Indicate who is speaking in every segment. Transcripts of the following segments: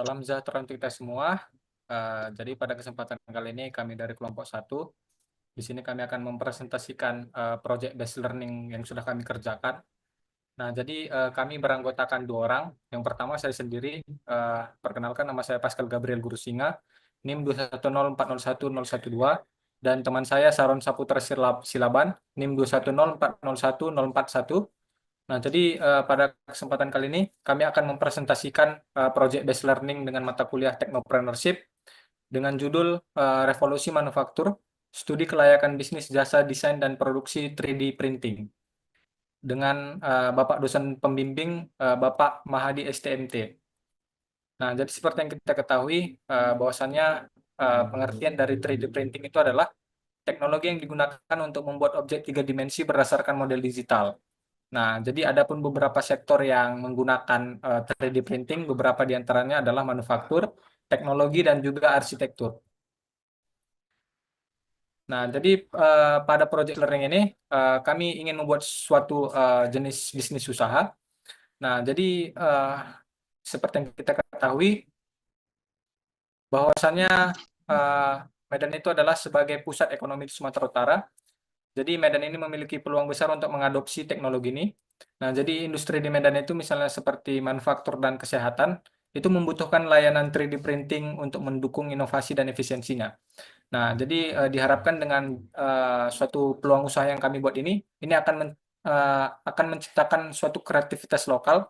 Speaker 1: Salam sejahtera untuk kita semua. Jadi pada kesempatan kali ini kami dari kelompok 1, di sini kami akan mempresentasikan project based learning yang sudah kami kerjakan. Nah, jadi kami beranggotakan 2 orang. Yang pertama saya sendiri, perkenalkan nama saya Pascal Gabriel Guru Singa, NIM 210401012, dan teman saya Saron Saputra Silaban, NIM 210401041. Nah, jadi pada kesempatan kali ini kami akan mempresentasikan project based learning dengan mata kuliah Technopreneurship dengan judul Revolusi Manufaktur, Studi Kelayakan Bisnis Jasa Desain dan Produksi 3D Printing dengan Bapak dosen pembimbing Bapak Mahadi STMT. Nah, jadi seperti yang kita ketahui bahwasannya pengertian dari 3D printing itu adalah teknologi yang digunakan untuk membuat objek 3 dimensi berdasarkan model digital. Nah, jadi ada pun beberapa sektor yang menggunakan 3D printing, beberapa di antaranya adalah manufaktur, teknologi, dan juga arsitektur. Nah, jadi pada project learning ini kami ingin membuat suatu jenis bisnis usaha. Nah, jadi seperti yang kita ketahui bahwasannya Medan itu adalah sebagai pusat ekonomi di Sumatera Utara. Jadi Medan ini memiliki peluang besar untuk mengadopsi teknologi ini. Nah, jadi industri di Medan itu misalnya seperti manufaktur dan kesehatan, itu membutuhkan layanan 3D printing untuk mendukung inovasi dan efisiensinya. Nah, jadi diharapkan dengan suatu peluang usaha yang kami buat ini akan menciptakan suatu kreativitas lokal,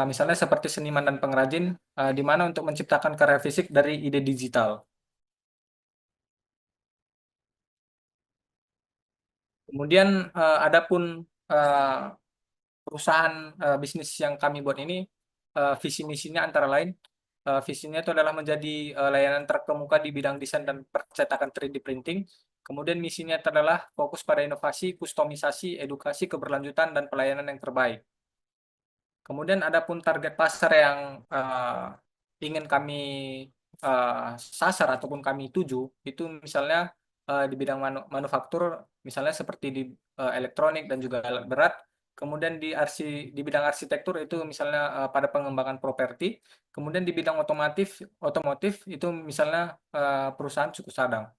Speaker 1: misalnya seperti seniman dan pengrajin, di mana untuk menciptakan karya fisik dari ide digital. Kemudian adapun perusahaan bisnis yang kami buat ini visi misinya antara lain visinya itu adalah menjadi layanan terkemuka di bidang desain dan percetakan 3D printing. Kemudian misinya adalah fokus pada inovasi, kustomisasi, edukasi, keberlanjutan, dan pelayanan yang terbaik. Kemudian adapun target pasar yang ingin kami sasar ataupun kami tuju, itu misalnya di bidang manufaktur, misalnya seperti di elektronik dan juga alat berat. Kemudian di bidang arsitektur itu misalnya pada pengembangan properti. Kemudian di bidang otomotif itu misalnya perusahaan suku cadang.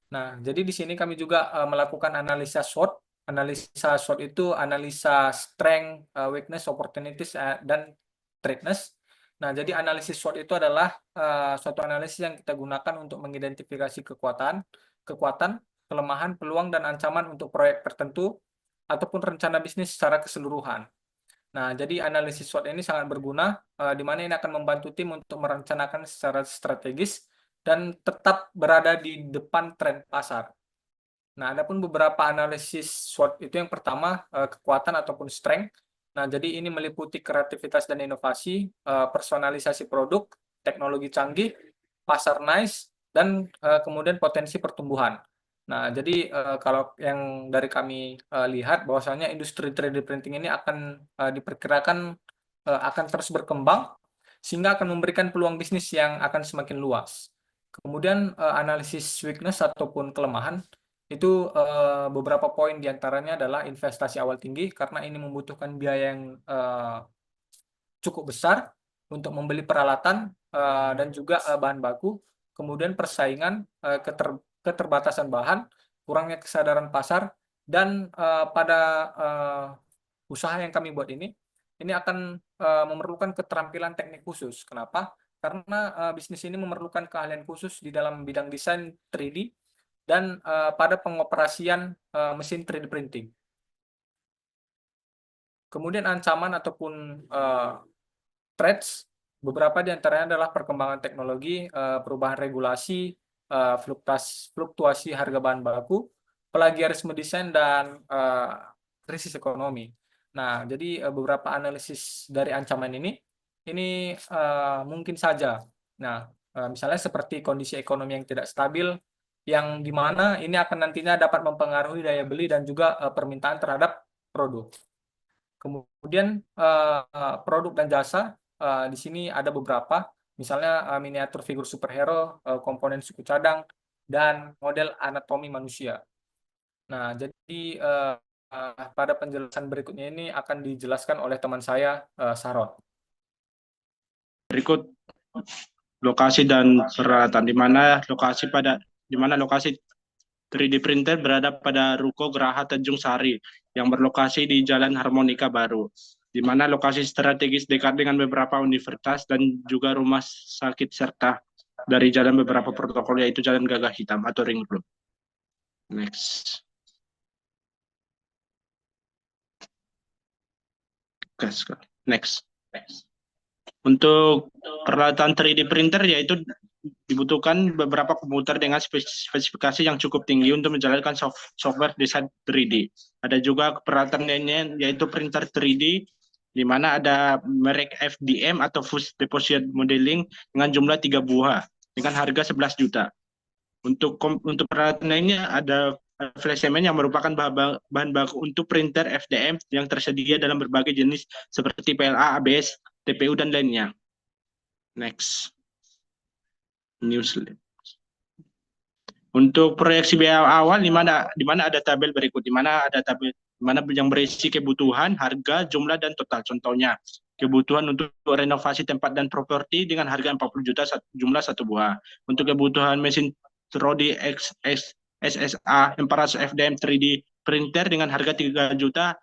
Speaker 1: Nah, jadi di sini kami juga melakukan analisa SWOT. Analisa SWOT itu analisa strength, weakness, opportunities, dan threatness. Nah, jadi analisis SWOT itu adalah suatu analisis yang kita gunakan untuk mengidentifikasi kekuatan, kelemahan, peluang, dan ancaman untuk proyek tertentu ataupun rencana bisnis secara keseluruhan. Nah, jadi analisis SWOT ini sangat berguna, di mana ini akan membantu tim untuk merencanakan secara strategis dan tetap berada di depan tren pasar. Nah, adapun beberapa analisis SWOT itu yang pertama kekuatan ataupun strength. Nah, jadi ini meliputi kreativitas dan inovasi, personalisasi produk, teknologi canggih, pasar niche, dan kemudian potensi pertumbuhan. Nah, jadi kalau yang dari kami lihat bahwasanya industri 3D printing ini akan diperkirakan akan terus berkembang sehingga akan memberikan peluang bisnis yang akan semakin luas. Kemudian analisis weakness ataupun kelemahan itu beberapa poin diantaranya adalah investasi awal tinggi karena ini membutuhkan biaya yang cukup besar untuk membeli peralatan dan juga bahan baku. Kemudian persaingan, keterbatasan bahan, kurangnya kesadaran pasar, dan pada usaha yang kami buat ini akan memerlukan keterampilan teknik khusus. Kenapa? Karena bisnis ini memerlukan keahlian khusus di dalam bidang desain 3D dan pada pengoperasian mesin 3D printing. Kemudian ancaman ataupun threats, beberapa di antaranya adalah perkembangan teknologi, perubahan regulasi, fluktuasi harga bahan baku, plagiarisme desain, dan krisis ekonomi. Nah, jadi beberapa analisis dari ancaman ini mungkin saja. Nah, misalnya seperti kondisi ekonomi yang tidak stabil, yang dimana ini akan nantinya dapat mempengaruhi daya beli dan juga permintaan terhadap produk. Kemudian produk dan jasa di sini ada beberapa, misalnya miniatur figur superhero, komponen suku cadang, dan model anatomi manusia. Nah, jadi pada penjelasan berikutnya ini akan dijelaskan oleh teman saya, Sarot.
Speaker 2: Berikut lokasi dan peralatan, di mana lokasi 3D printer berada pada Ruko Geraha Tanjung Sari yang berlokasi di Jalan Harmonika Baru, di mana lokasi strategis dekat dengan beberapa universitas dan juga rumah sakit serta dari jalan beberapa protokol, yaitu Jalan Gagah Hitam atau Ring Road. Next. Next. Untuk peralatan 3D printer yaitu dibutuhkan beberapa komputer dengan spesifikasi yang cukup tinggi untuk menjalankan software desain 3D. Ada juga peralatan lainnya yaitu printer 3D di mana ada merek FDM atau Fused Deposit Modeling dengan jumlah 3 buah dengan harga 11 juta. Untuk peralatan lainnya ada flash cement yang merupakan bahan baku untuk printer FDM yang tersedia dalam berbagai jenis seperti PLA, ABS, TPU, dan lainnya. Next. New slide. Untuk proyeksi biaya awal di mana ada tabel berikut, di mana yang berisi kebutuhan, harga, jumlah, dan total. Contohnya, kebutuhan untuk renovasi tempat dan properti dengan harga 40 juta jumlah 1 buah. Untuk kebutuhan mesin Rodi SSA 400 FDM 3D printer dengan harga 3 juta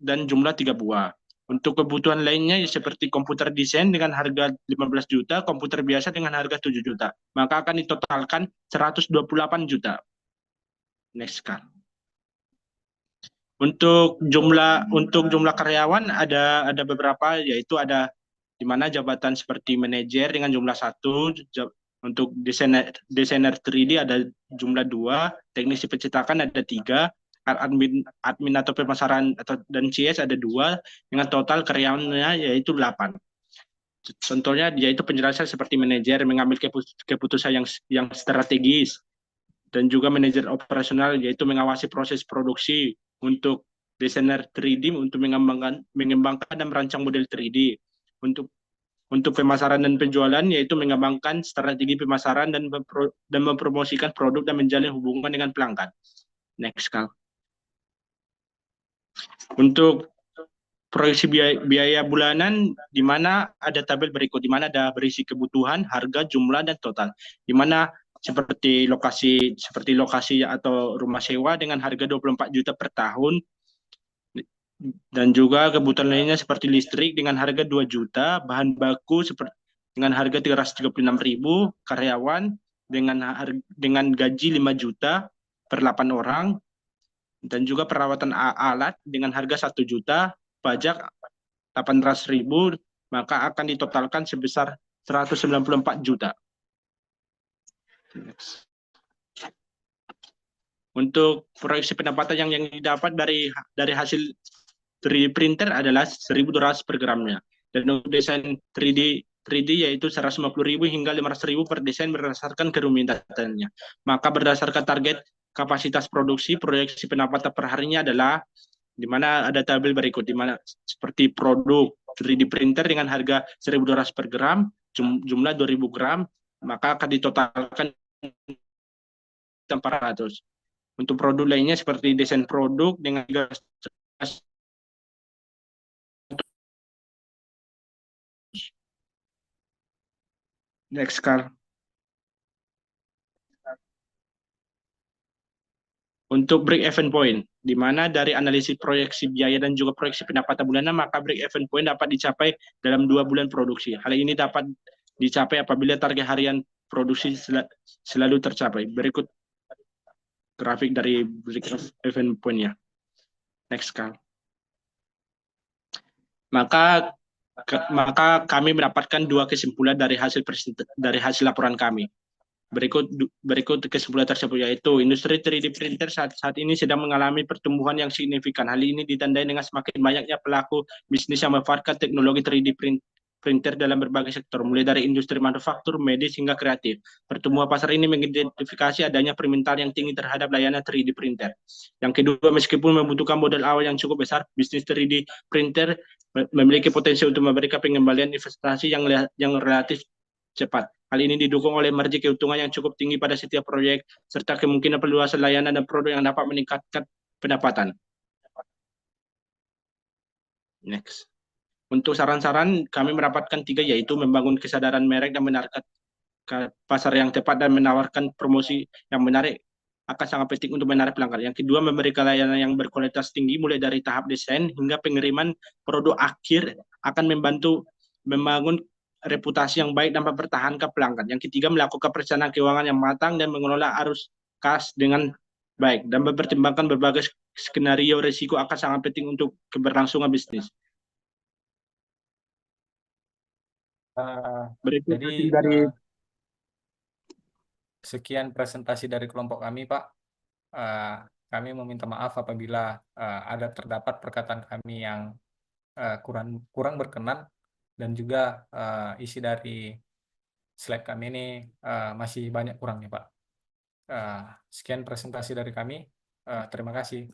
Speaker 2: dan jumlah 3 buah. Untuk kebutuhan lainnya seperti komputer desain dengan harga 15 juta, komputer biasa dengan harga 7 juta. Maka akan ditotalkan 128 juta. Next kan. Untuk jumlah karyawan ada beberapa, yaitu ada di mana jabatan seperti manajer dengan jumlah 1, untuk desainer 3D ada jumlah 2, teknisi pencetakan ada 3, admin atau pemasaran dan CS ada 2, dengan total karyawannya yaitu 8. Contohnya yaitu penjelasan seperti manajer mengambil keputusan yang strategis, dan juga manajer operasional yaitu mengawasi proses produksi. Untuk desainer 3D untuk mengembangkan dan merancang model 3D. Untuk pemasaran dan penjualan yaitu mengembangkan strategi pemasaran dan mempromosikan produk dan menjalin hubungan dengan pelanggan. Next, Kal. Untuk proyeksi biaya bulanan, di mana ada tabel berikut, di mana ada berisi kebutuhan, harga, jumlah, dan total. Di mana seperti lokasi atau rumah sewa dengan harga 24 juta per tahun, dan juga kebutuhan lainnya seperti listrik dengan harga 2 juta, bahan baku dengan harga 336.000, karyawan dengan gaji 5 juta per 8 orang, dan juga perawatan alat dengan harga 1 juta, pajak 800.000, maka akan ditotalkan sebesar 194 juta. Next. Untuk proyeksi pendapatan yang didapat dari hasil 3D printer adalah 1.200 per gramnya. Dan untuk desain 3D yaitu 150.000 hingga 500.000 per desain berdasarkan kerumitannya. Maka berdasarkan target kapasitas produksi, proyeksi pendapatan per harinya adalah di mana ada tabel berikut, di mana seperti produk 3D printer dengan harga 1.200 per gram, jumlah 2.000 gram, maka akan ditotalkan 400. Untuk produk lainnya seperti desain produk dengan next, Carl. Untuk break-even point, di mana dari analisis proyeksi biaya dan juga proyeksi pendapatan bulanan, maka break-even point dapat dicapai dalam 2 bulan produksi. Hal ini dapat dicapai apabila target harian produksi selalu tercapai. Berikut grafik dari break-even point-nya. Next, Kal. Maka kami mendapatkan 2 kesimpulan dari hasil laporan kami. Berikut kesimpulan tersebut, yaitu industri 3D printer saat ini sedang mengalami pertumbuhan yang signifikan. Hal ini ditandai dengan semakin banyaknya pelaku bisnis yang memanfaatkan teknologi 3D printer dalam berbagai sektor, mulai dari industri manufaktur, medis, hingga kreatif. Pertumbuhan pasar ini mengidentifikasi adanya permintaan yang tinggi terhadap layanan 3D printer. Yang kedua, meskipun membutuhkan modal awal yang cukup besar, bisnis 3D printer memiliki potensi untuk memberikan pengembalian investasi yang relatif cepat. Hal ini didukung oleh margin keuntungan yang cukup tinggi pada setiap proyek, serta kemungkinan perluasan layanan dan produk yang dapat meningkatkan pendapatan. Next. Untuk saran-saran kami mendapatkan 3, yaitu membangun kesadaran merek dan menarget ke pasar yang tepat dan menawarkan promosi yang menarik akan sangat penting untuk menarik pelanggan. Yang kedua, memberikan layanan yang berkualitas tinggi mulai dari tahap desain hingga pengiriman produk akhir akan membantu membangun reputasi yang baik dan mempertahankan pelanggan. Yang ketiga, melakukan perencanaan keuangan yang matang dan mengelola arus kas dengan baik dan mempertimbangkan berbagai skenario risiko akan sangat penting untuk keberlangsungan bisnis. Berikut
Speaker 1: Jadi
Speaker 2: hasil dari
Speaker 1: sekian presentasi dari kelompok kami, Pak. Eh, Kami meminta maaf apabila ada terdapat perkataan kami yang kurang kurang berkenan, dan juga isi dari slide kami ini masih banyak kurangnya, Pak. Sekian presentasi dari kami. Terima kasih.